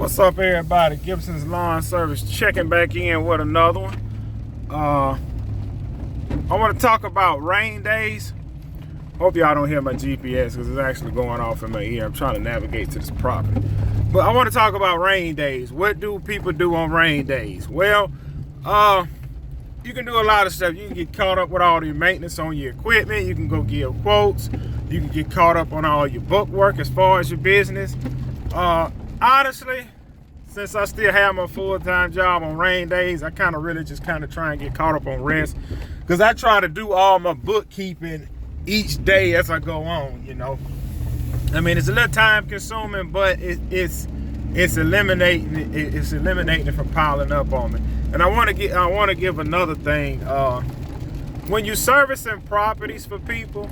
What's up, everybody? Gibson's Lawn Service checking back in with another one. I want to talk about rain days. Hope y'all don't hear my GPS because it's actually going off in my ear. I'm trying to navigate to this property. But I want to talk about rain days. What do people do on rain days? Well, you can do a lot of stuff. You can get caught up with all your maintenance on your equipment. You can go give quotes. You can get caught up on all your book work as far as your business. Honestly, since I still have my full-time job on rain days, I really just try and get caught up on rest, because I try to do all my bookkeeping each day as I go on. You know, I mean, it's a little time consuming, but it's eliminating it from piling up on me. And I want to give another thing. When you servicing properties for people,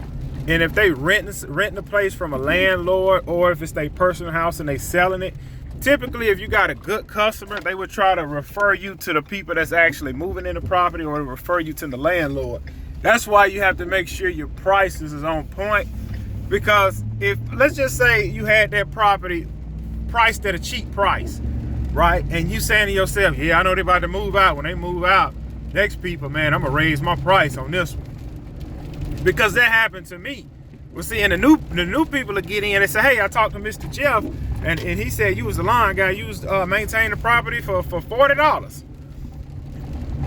and if they rent a place from a landlord, or if it's their personal house and they selling it, typically if you got a good customer, they would try to refer you to the people that's actually moving in the property, or refer you to the landlord. That's why you have to make sure your prices is on point. Because if, let's just say you had that property priced at a cheap price, right? And you saying to yourself, yeah, I know they're about to move out. When they move out, next people, man, I'm gonna raise my price on this one. Because that happened to me. Well, see, and the new people that get in, they say, hey, I talked to Mr. Jeff, and he said you was the lawn guy. You was maintaining the property for $40.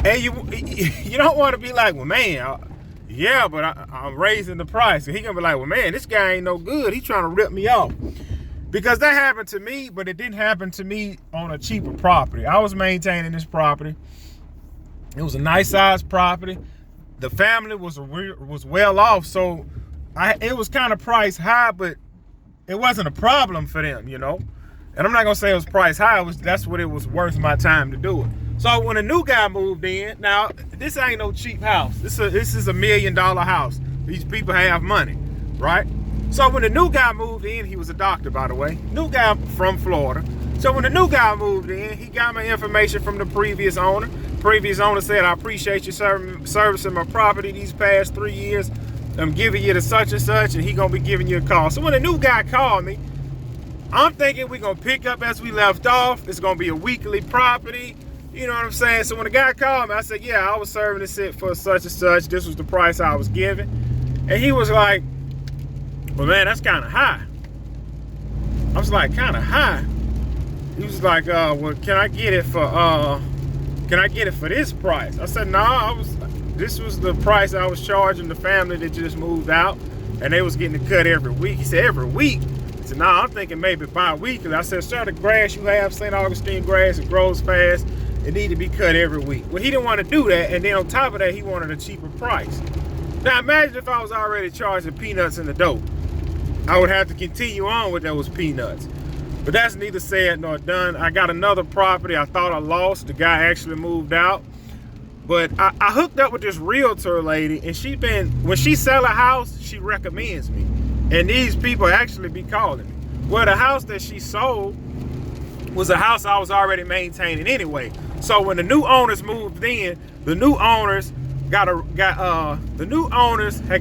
And you don't want to be like, well, man, yeah, but I'm raising the price. And he gonna be like, well, man, this guy ain't no good. He trying to rip me off. Because that happened to me, but it didn't happen to me on a cheaper property. I was maintaining this property. It was a nice sized property. The family was well off, so it was kind of priced high, but it wasn't a problem for them, you know. And I'm not gonna say it was priced high. That's what it was worth my time to do it. So when a new guy moved in, now this ain't no cheap house. This is $1 million house. These people have money, right? So when the new guy moved in, he was a doctor, by the way. New guy from Florida. So when the new guy moved in, he got my information from the previous owner. Previous owner said, I appreciate you servicing my property these past 3 years. I'm giving you the such and such, and he gonna be giving you a call. So when the new guy called me, I'm thinking we're gonna pick up as we left off. It's gonna be a weekly property. You know what I'm saying? So when the guy called me, I said, yeah, I was serving this for such and such. This was the price I was giving. And he was like, well, man, that's kind of high. I was like, kind of high? He was like, well, can I get it for this price? I said, no, this was the price I was charging the family that just moved out, and they was getting the cut every week. He said, every week? I said, no, I'm thinking maybe bi-weekly. I said, sir, the grass you have, St. Augustine grass, it grows fast. It need to be cut every week. Well, he didn't want to do that, and then on top of that, he wanted a cheaper price. Now, imagine if I was already charging peanuts in the dope. I would have to continue on with those peanuts. But that's neither said nor done. I got another property I thought I lost. The guy actually moved out. But I hooked up with this realtor lady, and when she sell a house, she recommends me. And these people actually be calling me. Well, the house that she sold was a house I was already maintaining anyway. So when the new owners moved in, the new owners had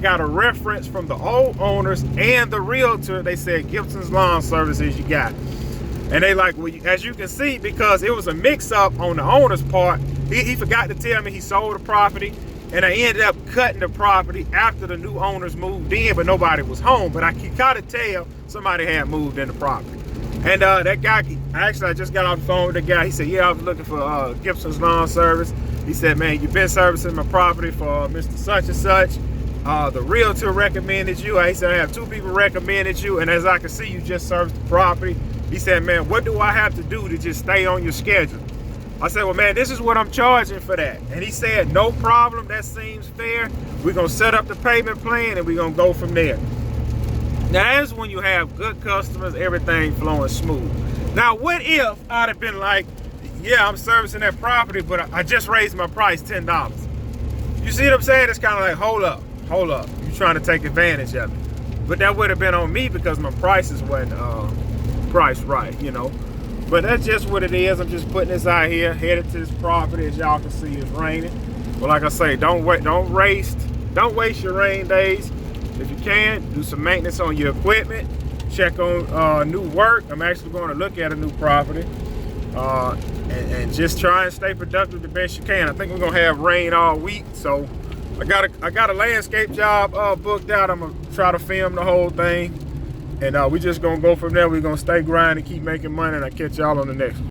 got a reference from the old owners and the realtor. They said, Gibson's Lawn Services, you got it. And they like, well, as you can see, because it was a mix-up on the owner's part, he forgot to tell me he sold the property, and I ended up cutting the property after the new owners moved in, but nobody was home. But I could kind of tell somebody had moved in the property. And that guy, I just got off the phone with the guy. He said, yeah, I was looking for Gibson's Lawn Service. He said, man, you've been servicing my property for Mr. Such and Such. The realtor recommended you. He said, I have 2 people recommended you, and as I can see, you just serviced the property. He said, man, what do I have to do to just stay on your schedule? I said, well, man, this is what I'm charging for that. And he said, no problem, that seems fair. We're gonna set up the payment plan, and we're gonna go from there. Now, that's when you have good customers, everything flowing smooth. Now, what if I'd have been like, yeah, I'm servicing that property, but I just raised my price $10. You see what I'm saying? It's kind of like, hold up. You're trying to take advantage of it. But that would have been on me because my prices wasn't priced right, you know. But that's just what it is. I'm just putting this out here, headed to this property. As y'all can see, it's raining. But like I say, don't waste your rain days. If you can, do some maintenance on your equipment. Check on new work. I'm actually going to look at a new property. and just try and stay productive the best you can. I think we're gonna have rain all week, so I got a landscape job booked out. I'm gonna try to film the whole thing, and we just gonna go from there. We're gonna stay grinding, keep making money, and I'll catch y'all on the next one.